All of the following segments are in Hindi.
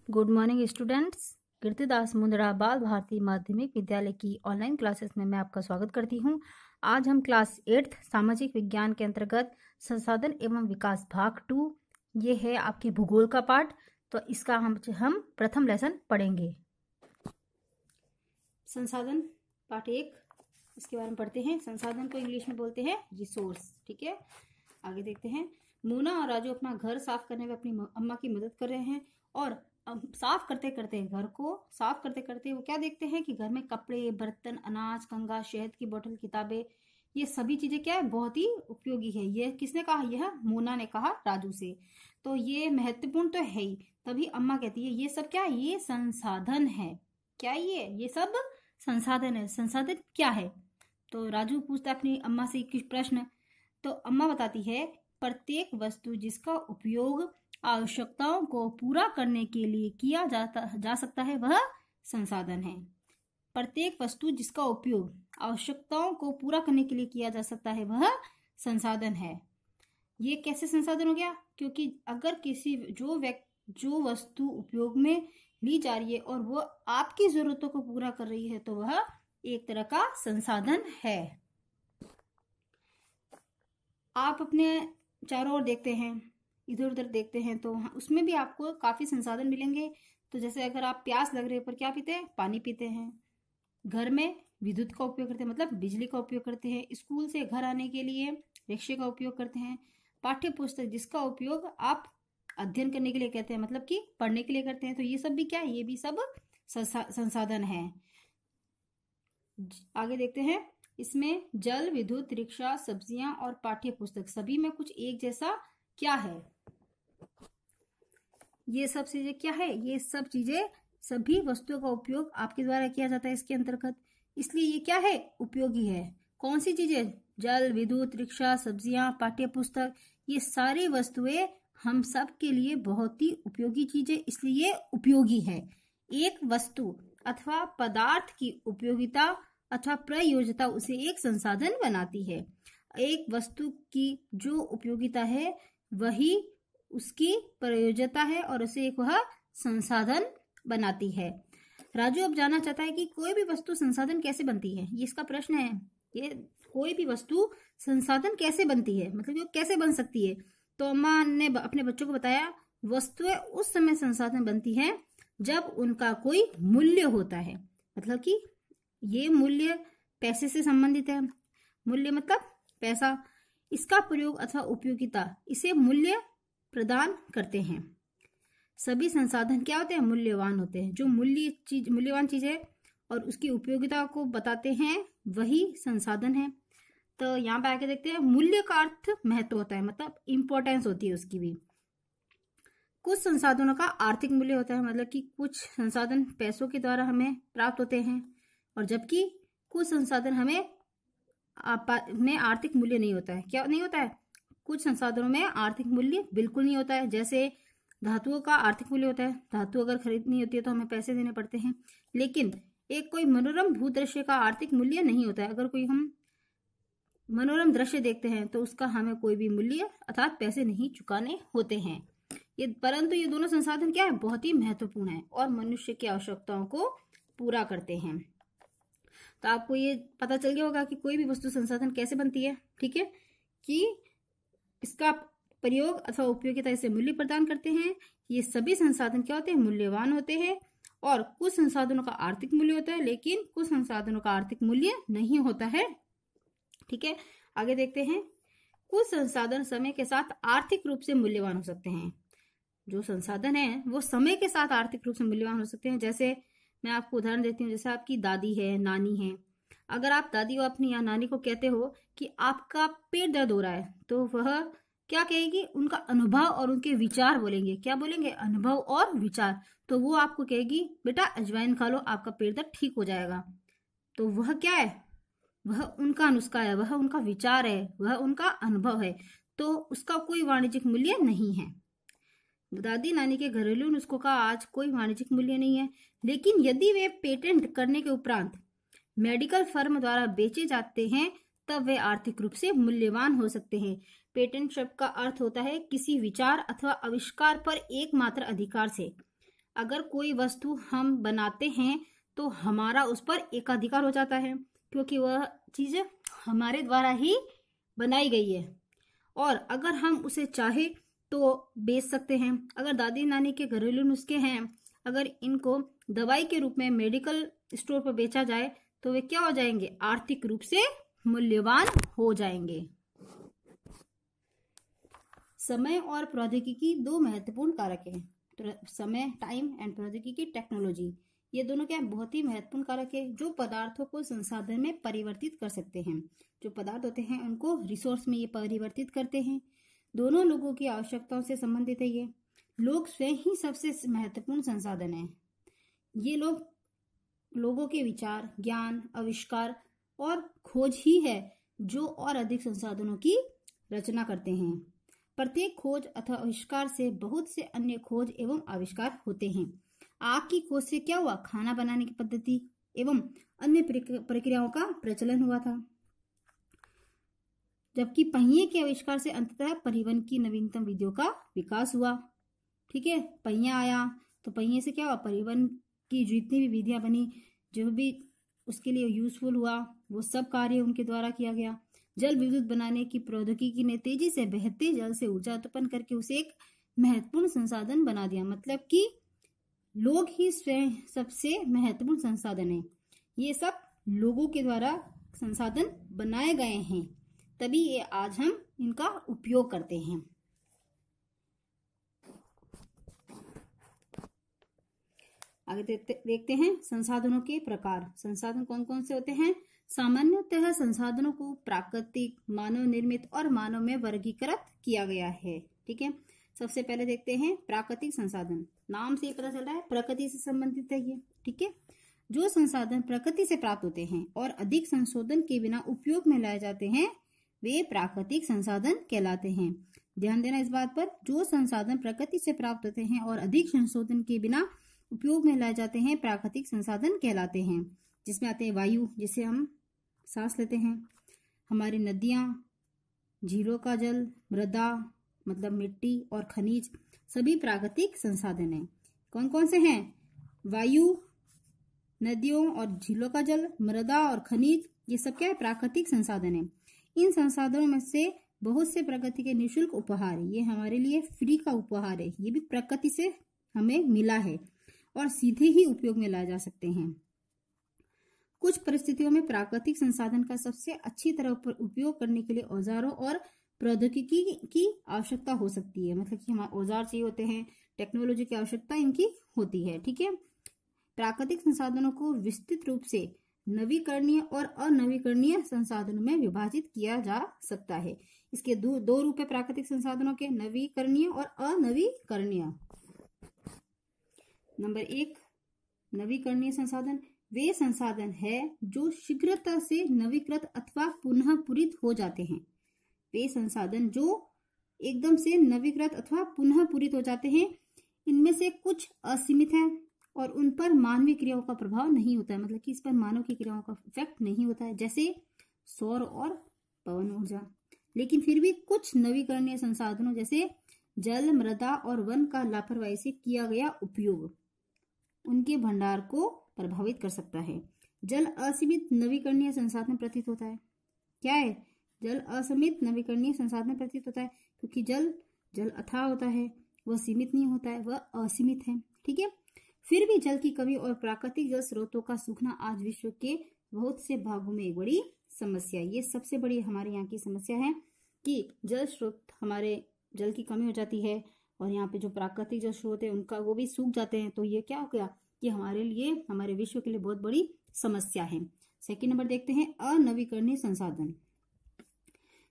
Good morning students. Kirtidas Mundada Bal Bharati माध्यमिक विद्यालय की ऑनलाइन क्लासेस में मैं आपका स्वागत करती हूं। आज हम क्लास 8 सामाजिक विज्ञान के अंतर्गत संसाधन एवं विकास भाग 2, ये है आपके भूगोल का पार्ट। तो इसका हम प्रथम लेसन पढ़ेंगे। संसाधन पार्ट 1, इसके बारे में पढ़ते हैं। संसाधन को इंग्लिश में बोलते हैं रिसोर्स। ठीक है, आगे देखते हैं। मोना और राजू अपना घर साफ करने में अपनी अम्मा की मदद कर रहे हैं और साफ करते करते घर को साफ करते करते वो क्या देखते हैं कि घर में कपड़े, बर्तन, अनाज, कंघा, शहद की बोतल, किताबें, ये सभी चीजें क्या है, बहुत ही उपयोगी है। ये किसने कहा? यह मोना ने कहा राजू से। तो ये महत्वपूर्ण तो है ही। तभी अम्मा कहती है ये सब क्या है? ये संसाधन है। क्या ये सब संसाधन है। संसाधन क्या है? तो राजू पूछता है अपनी अम्मा से कुछ प्रश्न। तो अम्मा बताती है प्रत्येक वस्तु जिसका उपयोग आवश्यकताओं को पूरा करने के लिए किया जा सकता है वह संसाधन है। प्रत्येक वस्तु जिसका उपयोग आवश्यकताओं को पूरा करने के लिए किया जा सकता है वह संसाधन है। ये कैसे संसाधन हो गया? क्योंकि अगर किसी जो वस्तु उपयोग में ली जा रही है और वो आपकी जरूरतों को पूरा कर रही है तो वह एक तरह का संसाधन है। आप अपने चारों ओर देखते हैं, इधर उधर देखते हैं, तो उसमें भी आपको काफी संसाधन मिलेंगे। तो जैसे अगर आप प्यास लग रही है पर क्या पीते हैं? पानी पीते हैं। घर में विद्युत का उपयोग करते हैं, मतलब बिजली का उपयोग करते हैं। स्कूल से घर आने के लिए रिक्शे का उपयोग करते हैं। पाठ्य पुस्तक जिसका उपयोग आप अध्ययन करने के लिए कहते हैं, मतलब कि पढ़ने के लिए करते हैं। तो ये सब भी क्या है? ये भी सब संसाधन है। आगे देखते हैं। इसमें जल, विद्युत, रिक्शा, सब्जियां और पाठ्य पुस्तक सभी में कुछ एक जैसा क्या है? ये सब चीजें क्या है? ये सब चीजें, सभी वस्तुओं का उपयोग आपके द्वारा किया जाता है इसके अंतर्गत, इसलिए ये क्या है? उपयोगी है। कौन सी चीजें? जल, विद्युत, रिक्शा, सब्जियां, पाठ्य पुस्तक, ये सारी वस्तुएं हम सब के लिए बहुत ही उपयोगी चीजें, इसलिए ये उपयोगी है। एक वस्तु अथवा पदार्थ की उपयोगिता अथवा प्रयोज्यता उसे एक संसाधन बनाती है। एक वस्तु की जो उपयोगिता है वही उसकी प्रयोज्यता है और उसे एक वह संसाधन बनाती है। राजू अब जानना चाहता है कि कोई भी वस्तु संसाधन कैसे बनती है। ये इसका प्रश्न है। ये कोई भी वस्तु संसाधन कैसे बनती है, मतलब ये कैसे बन सकती है? तो अम्मा ने अपने बच्चों को बताया वस्तुएं उस समय संसाधन बनती है जब उनका कोई मूल्य होता है। मतलब कि ये मूल्य पैसे से संबंधित है। मूल्य मतलब पैसा। इसका प्रयोग अथवा उपयोगिता इसे मूल्य प्रदान करते हैं। सभी संसाधन क्या होते हैं? मूल्यवान होते हैं। जो मूल्यवान चीज है और उसकी उपयोगिता को बताते हैं वही संसाधन है। तो यहाँ पे आके देखते हैं मूल्य का अर्थ महत्व होता है, मतलब इंपॉर्टेंस होती है उसकी भी। कुछ संसाधनों का आर्थिक मूल्य होता है, मतलब कि कुछ संसाधन पैसों के द्वारा हमें प्राप्त होते हैं, और जबकि कुछ संसाधन में आर्थिक मूल्य नहीं होता है। क्या नहीं होता है? कुछ संसाधनों में आर्थिक मूल्य बिल्कुल नहीं होता है। जैसे धातुओं का आर्थिक मूल्य होता है। धातु अगर खरीदनी होती है तो हमें पैसे देने पड़ते हैं, लेकिन एक कोई मनोरम भूदृश्य का आर्थिक मूल्य नहीं होता है। अगर कोई हम मनोरम दृश्य देखते हैं तो उसका हमें कोई भी मूल्य अर्थात पैसे नहीं चुकाने होते हैं। परंतु ये दोनों संसाधन क्या है? बहुत ही महत्वपूर्ण है और मनुष्य की आवश्यकताओं को पूरा करते हैं। तो आपको ये पता चल गया होगा कि कोई भी वस्तु संसाधन कैसे बनती है। ठीक है, कि इसका प्रयोग अथवा उपयोगिता इसे मूल्य प्रदान करते हैं। ये सभी संसाधन क्या होते हैं? मूल्यवान होते हैं। और कुछ संसाधनों का आर्थिक मूल्य होता है, लेकिन कुछ संसाधनों का आर्थिक मूल्य नहीं होता है। ठीक है, आगे देखते हैं। कुछ संसाधन समय के साथ आर्थिक रूप से मूल्यवान हो सकते हैं। जो संसाधन है वो समय के साथ आर्थिक रूप से मूल्यवान हो सकते हैं। जैसे मैं आपको उदाहरण देती हूँ, जैसे आपकी दादी है, नानी है। अगर आप दादी को अपनी या नानी को कहते हो कि आपका पेट दर्द हो रहा है, तो वह क्या कहेगी? उनका अनुभव और उनके विचार बोलेंगे। क्या बोलेंगे? अनुभव और विचार। तो वो आपको कहेगी बेटा अजवाइन खा लो, आपका पेट दर्द ठीक हो जाएगा। तो वह क्या है? वह उनका नुस्खा है, वह उनका विचार है, वह उनका अनुभव है। तो उसका कोई वाणिज्यिक मूल्य नहीं है। दादी नानी के घरेलू नुस्खों का आज कोई वाणिज्यिक मूल्य नहीं है, लेकिन यदि वे पेटेंट करने के उपरांत मेडिकल फर्म द्वारा बेचे जाते हैं तब वे आर्थिक रूप से मूल्यवान हो सकते हैं। पेटेंट शब्द का अर्थ होता है किसी विचार अथवा आविष्कार पर एकमात्र अधिकार से अगर कोई वस्तु हम बनाते हैं तो हमारा उस पर एकाधिकार हो जाता है, क्योंकि वह चीज हमारे द्वारा ही बनाई गई है। और अगर हम उसे चाहे तो बेच सकते हैं। अगर दादी नानी के घरेलू नुस्खे हैं, अगर इनको दवाई के रूप में मेडिकल स्टोर पर बेचा जाए तो वे क्या हो जाएंगे, आर्थिक रूप से मूल्यवान हो जाएंगे। समय और प्रौद्योगिकी दो महत्वपूर्ण कारक हैं। समय, टाइम, एंड प्रौद्योगिकी, टेक्नोलॉजी, ये दोनों क्या है, बहुत ही महत्वपूर्ण कारक है जो पदार्थों को संसाधन में परिवर्तित कर सकते हैं। जो पदार्थ होते हैं उनको रिसोर्स में ये परिवर्तित करते हैं। दोनों लोगों की आवश्यकताओं से संबंधित है। ये लोग स्वयं ही सबसे महत्वपूर्ण संसाधन है। ये लोगों के विचार, ज्ञान, आविष्कार और खोज ही है जो और अधिक संसाधनों की रचना करते हैं। प्रत्येक खोज अथवा आविष्कार से बहुत से अन्य खोज एवं आविष्कार होते हैं। आग की खोज से क्या हुआ, खाना बनाने की पद्धति एवं अन्य प्रक्रियाओं का प्रचलन हुआ था। जबकि पहिए के आविष्कार से अंततः परिवहन की नवीनतम विधियों का विकास हुआ। ठीक है, पहिया आया तो पहिए से क्या हुआ, परिवहन की जितनी भी विधियां बनी, जो भी उसके लिए यूजफुल हुआ, वो सब कार्य उनके द्वारा किया गया। जल विद्युत बनाने की प्रौद्योगिकी ने तेजी से बहते जल से ऊर्जा उत्पन्न करके उसे एक महत्वपूर्ण संसाधन बना दिया। मतलब कि लोग ही स्वयं सबसे महत्वपूर्ण संसाधन है। ये सब लोगों के द्वारा संसाधन बनाए गए हैं, तभी ये आज हम इनका उपयोग करते हैं। आगे देखते हैं संसाधनों के प्रकार। संसाधन कौन कौन से होते हैं। सामान्यतः संसाधनों को प्राकृतिक, मानव निर्मित और मानव में वर्गीकृत किया गया है। ठीक है, सबसे पहले देखते हैं प्राकृतिक संसाधन। नाम से पता चल रहा है प्रकृति से संबंधित है ये। ठीक है, जो संसाधन प्रकृति से प्राप्त होते हैं और अधिक संशोधन के बिना उपयोग में लाए जाते हैं वे प्राकृतिक संसाधन कहलाते हैं। ध्यान देना इस बात पर, जो संसाधन प्रकृति से प्राप्त होते हैं और अधिक संशोधन के बिना उपयोग में लाए जाते हैं प्राकृतिक संसाधन कहलाते हैं। जिसमें आते हैं वायु, जिसे हम सांस लेते हैं, हमारी नदियां, झीलों का जल, मृदा मतलब मिट्टी और खनिज, सभी प्राकृतिक संसाधन हैं। कौन कौन से हैं, वायु, नदियों और झीलों का जल, मृदा और खनिज, ये सब क्या है, प्राकृतिक संसाधन है। इन संसाधनों में से बहुत से प्रकृति के निःशुल्क उपहार है। ये हमारे लिए फ्री का उपहार है। ये भी प्रकृति से हमें मिला है और सीधे ही उपयोग में लाए जा सकते हैं। कुछ परिस्थितियों में प्राकृतिक संसाधन का सबसे अच्छी तरह उपयोग करने के लिए औजारों और प्रौद्योगिकी की आवश्यकता हो सकती है। मतलब कि हमारे औजार चाहिए होते हैं, टेक्नोलॉजी की आवश्यकता इनकी होती है। ठीक है, प्राकृतिक संसाधनों को विस्तृत रूप से नवीकरणीय और अनवीकरणीय संसाधनों में विभाजित किया जा सकता है। इसके दो रूप है प्राकृतिक संसाधनों के, नवीकरणीय और अनवीकरणीय। नंबर 1, नवीकरणीय संसाधन वे संसाधन है जो शीघ्रता से नवीकृत अथवा पुनः पूरित हो जाते हैं। वे संसाधन जो एकदम से नवीकृत अथवा पुनः पूरित हो जाते हैं। इनमें से कुछ असीमित है और उन पर मानवीय क्रियाओं का प्रभाव नहीं होता है। मतलब कि इस पर मानव की क्रियाओं का इफेक्ट नहीं होता है, जैसे सौर और पवन ऊर्जा। लेकिन फिर भी कुछ नवीकरणीय संसाधनों जैसे जल, मृदा और वन का लापरवाही से किया गया उपयोग उनके भंडार को प्रभावित कर सकता है। जल असीमित नवीकरणीय संसाधन प्रतीत होता है। क्या है, जल असीमित नवीकरणीय संसाधन प्रतीत होता है, क्योंकि जल अथाह होता है, वह सीमित नहीं होता है, वह असीमित है। ठीक है, फिर भी जल की कमी और प्राकृतिक जल स्रोतों का सूखना आज विश्व के बहुत से भागों में एक बड़ी समस्या है। ये सबसे बड़ी हमारे यहाँ की समस्या है कि जल स्रोत, हमारे जल की कमी हो जाती है और यहाँ पे जो प्राकृतिक जल स्रोत है उनका वो भी सूख जाते हैं। तो ये क्या हो गया, ये हमारे लिए, हमारे विश्व के लिए बहुत बड़ी समस्या है। सेकंड नंबर देखते हैं अनवीकरणीय संसाधन।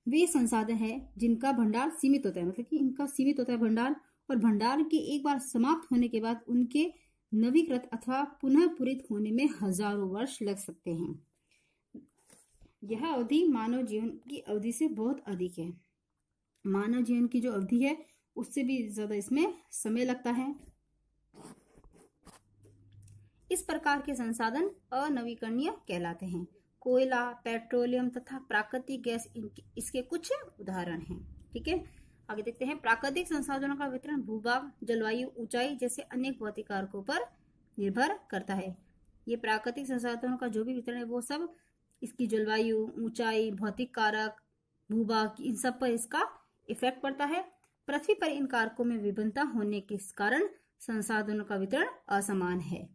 वे संसाधन है जिनका भंडार सीमित होता है। मतलब कि इनका सीमित होता है भंडार, और भंडार के एक बार समाप्त होने के बाद उनके नवीकृत अथवा पुनः पूरित होने में हजारों वर्ष लग सकते हैं। यह अवधि मानव जीवन की अवधि से बहुत अधिक है। मानव जीवन की जो अवधि है उससे भी ज्यादा इसमें समय लगता है। इस प्रकार के संसाधन अनवीकरणीय कहलाते हैं। कोयला, पेट्रोलियम तथा प्राकृतिक गैस इसके कुछ उदाहरण हैं। ठीक है, आगे देखते हैं, प्राकृतिक संसाधनों का वितरण भूभाग, जलवायु, ऊंचाई जैसे अनेक भौतिक कारकों पर निर्भर करता है। ये प्राकृतिक संसाधनों का जो भी वितरण है वो सब इसकी जलवायु, ऊंचाई, भौतिक कारक, भूभाग, इन सब पर इसका इफेक्ट पड़ता है। पृथ्वी पर इन कारकों में विभिन्नता होने के कारण संसाधनों का वितरण असमान है।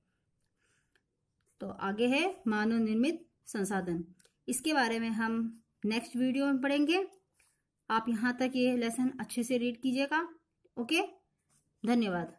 तो आगे है मानव निर्मित संसाधन, इसके बारे में हम नेक्स्ट वीडियो में पढ़ेंगे। आप यहाँ तक ये लेसन अच्छे से रीड कीजिएगा। ओके, धन्यवाद।